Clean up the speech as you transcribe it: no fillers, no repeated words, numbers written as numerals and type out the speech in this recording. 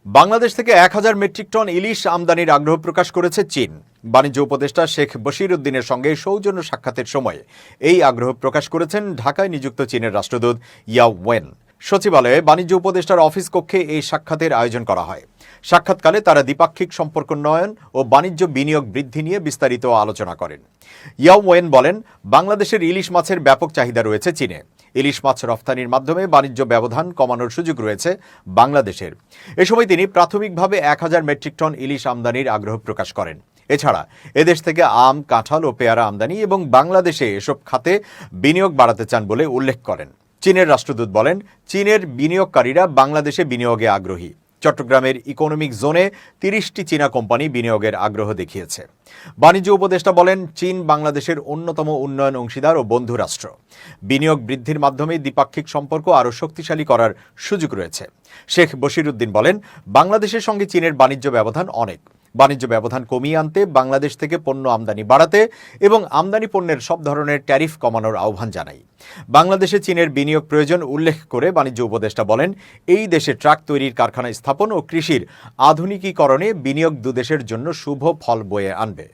বাংলাদেশ থেকে ১,০০০ metric ton ইলিশ আমদানির আগ্রহ প্রকাশ করেছে চীন। বাণিজ্য উপদেষ্টা শেখ বশির উদ্দিনের সঙ্গে সৌজন্য সাক্ষাতের সময় এই আগ্রহ প্রকাশ করেছেন ঢাকায় নিযুক্ত চীনের রাষ্ট্রদূত ইয়াও ওয়েন। সচিবালয়ে বাণিজ্য উপদেষ্টার অফিস কক্ষে এই সাক্ষাতের আয়োজন করা হয়। সাক্ষাৎকালে তারা দ্বিপাক্ষিক সম্পর্ক উন্নয়ন ও বাণিজ্য বিনিয়োগ বৃদ্ধি নিয়ে বিস্তারিত আলোচনা করেন। ইয়াও ওয়েন বলেন, বাংলাদেশের ইলিশ মাছের ব্যাপক চাহিদা রয়েছে চীনে। ইলিশ মাছ রফতানির মাধ্যমে বাণিজ্য ব্যবধান কমানোর সুযোগ রয়েছে বাংলাদেশের। এ সময় তিনি প্রাথমিকভাবে ১,০০০ মেট্রিক টন ইলিশ আমদানির আগ্রহ প্রকাশ করেন। এছাড়া এদেশ থেকে আম, কাঁঠাল ও পেয়ারা আমদানি এবং বাংলাদেশে এসব খাতে বিনিয়োগ বাড়াতে চান বলে উল্লেখ করেন। চীনের রাষ্ট্রদূত বলেন, চীনের বিনিয়োগকারীরা বাংলাদেশে বিনিয়োগে আগ্রহী। চট্টগ্রামের ইকোনমিক জোনে ৩০টি চীনা কোম্পানি বিনিয়োগের আগ্রহ দেখিয়েছে। বাণিজ্য উপদেষ্টা বলেন, চীন বাংলাদেশের অন্যতম উন্নয়ন অংশীদার ও বন্ধু রাষ্ট্র। বিনিয়োগ বৃদ্ধির মাধ্যমে দ্বিপাক্ষিক সম্পর্ক আরও শক্তিশালী করার সুযোগ রয়েছে। শেখ বশির উদ্দিন বলেন, বাংলাদেশের সঙ্গে চীনের বাণিজ্য ব্যবধান অনেক। বাণিজ্য ব্যবধান কমিয়ে আনতে, বাংলাদেশ থেকে পণ্য আমদানি বাড়াতে এবং আমদানি পণ্যের সব ধরনের ট্যারিফ কমানোর আহ্বান জানাই। বাংলাদেশে চীনের বিনিয়োগ প্রয়োজন উল্লেখ করে বাণিজ্য উপদেষ্টা বলেন, এই দেশে ট্রাক তৈরির কারখানা স্থাপন ও কৃষির আধুনিকীকরণে বিনিয়োগ দুদেশের জন্য শুভ ফল বয়ে আনবে।